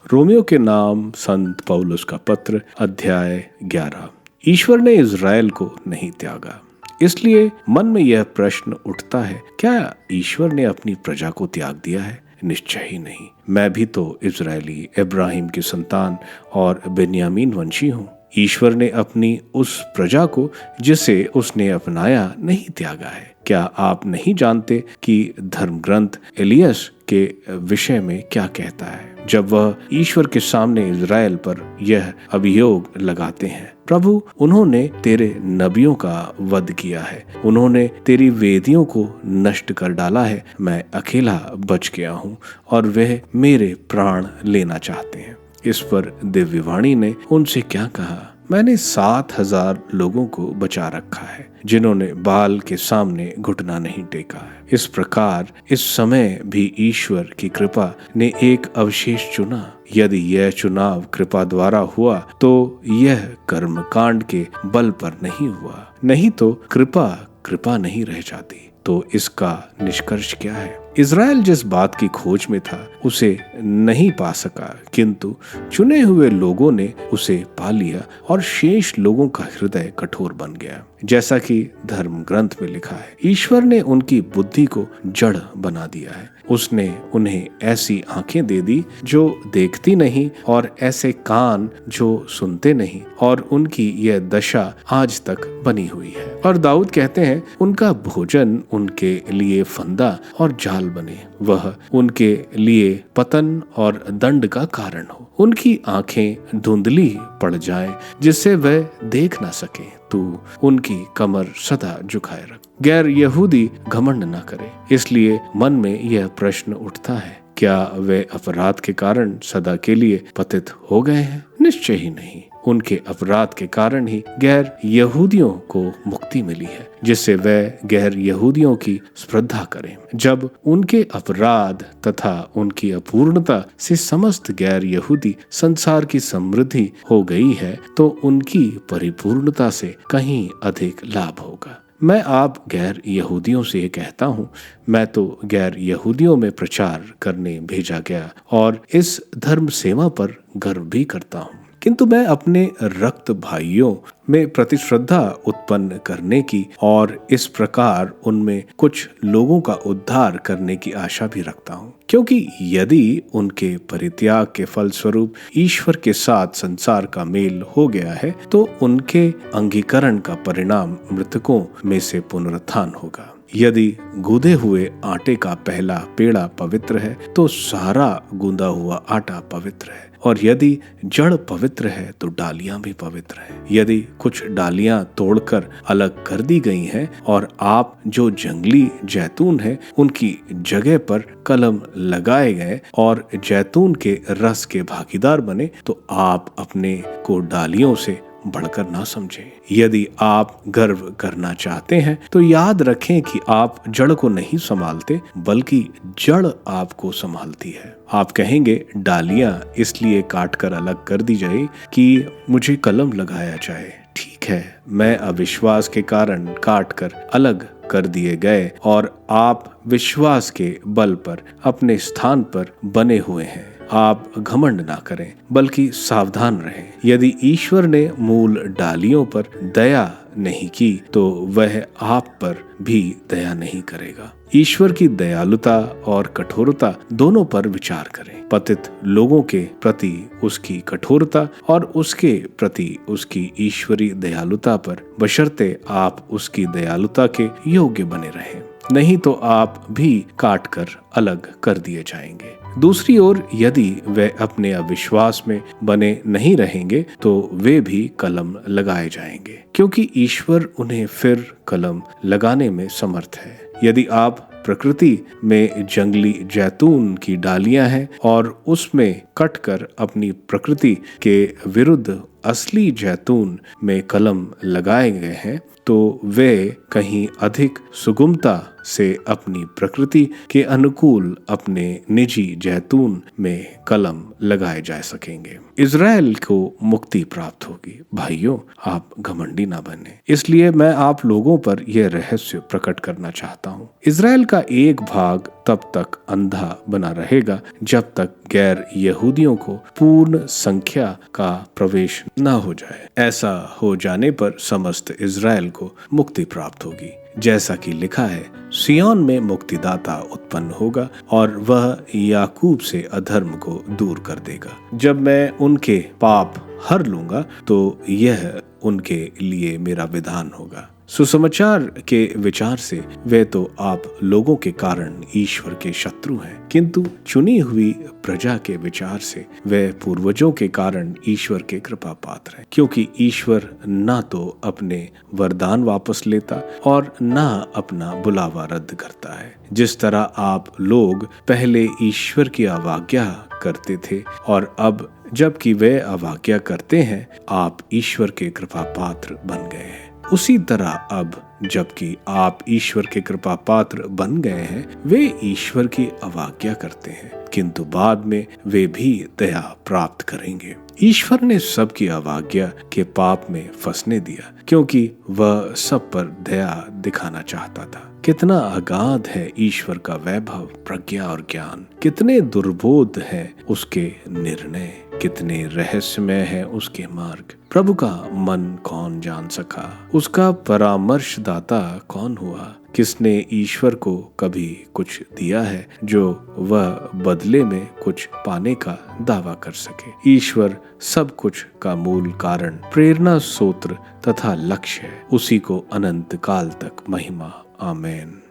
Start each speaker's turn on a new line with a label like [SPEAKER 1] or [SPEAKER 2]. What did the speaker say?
[SPEAKER 1] Romeo के नाम संत पौलुस का पत्र, अध्याय 11। ईश्वर ने इज़राइल को नहीं त्यागा। इसलिए मन में यह प्रश्न उठता है, क्या ईश्वर ने अपनी प्रजा को त्याग दिया है? निश्चय ही नहीं। मैं भी तो इज़राइली, इब्राहिम की संतान और बिन्यामीन वंशी हूँ। ईश्वर ने अपनी उस प्रजा को जिसे उसने अपनाया नहीं त्यागा है। क्या आप नहीं जानते कि धर्म ग्रंथ एलियस के विषय में क्या कहता है, जब वह ईश्वर के सामने इज़राइल पर यह अभियोग लगाते हैं, प्रभु उन्होंने तेरे नबियों का वध किया है, उन्होंने तेरी वेदियों को नष्ट कर डाला है। मैं अकेला बच गया हूँ और वह मेरे प्राण लेना चाहते हैं। इस पर दिव्यवाणी ने उनसे क्या कहा? मैंने 7,000 लोगों को बचा रखा है जिन्होंने बाल के सामने घुटना नहीं टेका है। इस प्रकार इस समय भी ईश्वर की कृपा ने एक अवशेष चुना। यदि यह चुनाव कृपा द्वारा हुआ तो यह कर्मकांड के बल पर नहीं हुआ, नहीं तो कृपा नहीं रह जाती। तो इसका निष्कर्ष क्या है? इज़राइल जिस बात की खोज में था उसे नहीं पा सका, किंतु चुने हुए लोगों ने उसे पा लिया और शेष लोगों का हृदय कठोर बन गया। जैसा कि धर्म ग्रंथ में लिखा है, ईश्वर ने उनकी बुद्धि को जड़ बना दिया है। उसने उन्हें ऐसी आंखें दे दी जो देखती नहीं और ऐसे कान जो सुनते नहीं, और उनकी यह दशा आज तक बनी हुई है। और दाऊद कहते हैं, उनका भोजन उनके लिए फंदा और जाल बने, वह उनके लिए पतन और दंड का कारण हो। उनकी आंखें धुंधली पड़ जाएं जिससे वह देख ना सके। तू उनकी कमर सदा झुकाए रख। गैर यहूदी घमंड न करे। इसलिए मन में यह प्रश्न उठता है, क्या वे अपराध के कारण सदा के लिए पतित हो गए हैं? निश्चय ही नहीं। उनके अपराध के कारण ही गैर यहूदियों को मुक्ति मिली है, जिससे वे गैर यहूदियों की स्पर्धा करें। जब उनके अपराध तथा उनकी अपूर्णता से समस्त गैर यहूदी संसार की समृद्धि हो गई है, तो उनकी परिपूर्णता से कहीं अधिक लाभ होगा। मैं आप गैर यहूदियों से कहता हूँ, मैं तो गैर यहूदियों में प्रचार करने भेजा गया और इस धर्म सेवा पर गर्व भी करता हूँ। किंतु मैं अपने रक्त भाइयों में प्रतिश्रद्धा उत्पन्न करने की और इस प्रकार उनमें कुछ लोगों का उद्धार करने की आशा भी रखता हूँ, क्योंकि यदि उनके परित्याग के फलस्वरूप ईश्वर के साथ संसार का मेल हो गया है, तो उनके अंगीकरण का परिणाम मृतकों में से पुनरुत्थान होगा। यदि गूंदे हुए आटे का पहला पेड़ा पवित्र है, तो सारा गूंदा हुआ आटा पवित्र है, और यदि जड़ पवित्र है तो डालियां भी पवित्र हैं। यदि कुछ डालियां तोड़कर अलग कर दी गई हैं और आप जो जंगली जैतून हैं उनकी जगह पर कलम लगाए गए और जैतून के रस के भागीदार बने, तो आप अपने को डालियों से बढ़कर ना समझें। यदि आप गर्व करना चाहते हैं तो याद रखें कि आप जड़ को नहीं संभालते, बल्कि जड़ आपको संभालती है। आप कहेंगे, डालियां इसलिए काट कर अलग कर दी जाए कि मुझे कलम लगाया जाए। ठीक है, मैं अविश्वास के कारण काट कर अलग कर दिए गए और आप विश्वास के बल पर अपने स्थान पर बने हुए हैं। आप घमंड ना करें, बल्कि सावधान रहें। यदि ईश्वर ने मूल डालियों पर दया नहीं की, तो वह आप पर भी दया नहीं करेगा। ईश्वर की दयालुता और कठोरता दोनों पर विचार करें। पतित लोगों के प्रति उसकी कठोरता और उसके प्रति उसकी ईश्वरीय दयालुता पर, बशर्ते आप उसकी दयालुता के योग्य बने रहें, नहीं तो आप भी काट कर अलग कर दिए जाएंगे। दूसरी ओर यदि वे अपने अविश्वास में बने नहीं रहेंगे, तो वे भी कलम लगाए जाएंगे, क्योंकि ईश्वर उन्हें फिर कलम लगाने में समर्थ है। यदि आप प्रकृति में जंगली जैतून की डालियां हैं और उसमें कटकर अपनी प्रकृति के विरुद्ध असली जैतून में कलम लगाए गए हैं तो वे कहीं अधिक सुगमता से अपनी प्रकृति के अनुकूल अपने निजी जैतून में कलम लगाए जा सकेंगे। इज़राइल को मुक्ति प्राप्त होगी। भाइयों, आप घमंडी ना बने, इसलिए मैं आप लोगों पर यह रहस्य प्रकट करना चाहता हूँ। इज़राइल का एक भाग तब तक अंधा बना रहेगा जब तक गैर यहूदियों को पूर्ण संख्या का प्रवेश न हो जाए। ऐसा हो जाने पर समस्त इज़राइल को मुक्ति प्राप्त होगी। जैसा कि लिखा है, सिय्योन में मुक्तिदाता उत्पन्न होगा और वह याकूब से अधर्म को दूर कर देगा। जब मैं उनके पाप हर लूंगा तो यह उनके लिए मेरा विधान होगा। सुसमाचार के विचार से वे तो आप लोगों के कारण ईश्वर के शत्रु हैं, किंतु चुनी हुई प्रजा के विचार से वे पूर्वजों के कारण ईश्वर के कृपा पात्र हैं, क्योंकि ईश्वर ना तो अपने वरदान वापस लेता और ना अपना बुलावा रद्द करता है। जिस तरह आप लोग पहले ईश्वर की अवज्ञा करते थे और अब जबकि वे अवज्ञा करते हैं, आप ईश्वर के कृपा पात्र बन गए हैं, उसी तरह अब जबकि आप ईश्वर के कृपा पात्र बन गए हैं, वे ईश्वर की अवज्ञा करते हैं, किंतु बाद में वे भी दया प्राप्त करेंगे। ईश्वर ने सबकी अवज्ञा के पाप में फंसने दिया, क्योंकि वह सब पर दया दिखाना चाहता था। कितना अगाध है ईश्वर का वैभव, प्रज्ञा और ज्ञान, कितने दुर्बोध है उसके निर्णय, कितने रहस्यमय है उसके मार्ग। प्रभु का मन कौन जान सका, उसका परामर्शदाता कौन हुआ। किसने ईश्वर को कभी कुछ दिया है जो वह बदले में कुछ पाने का दावा कर सके। ईश्वर सब कुछ का मूल कारण, प्रेरणा स्रोत तथा लक्ष्य है। उसी को अनंत काल तक महिमा। आमेन।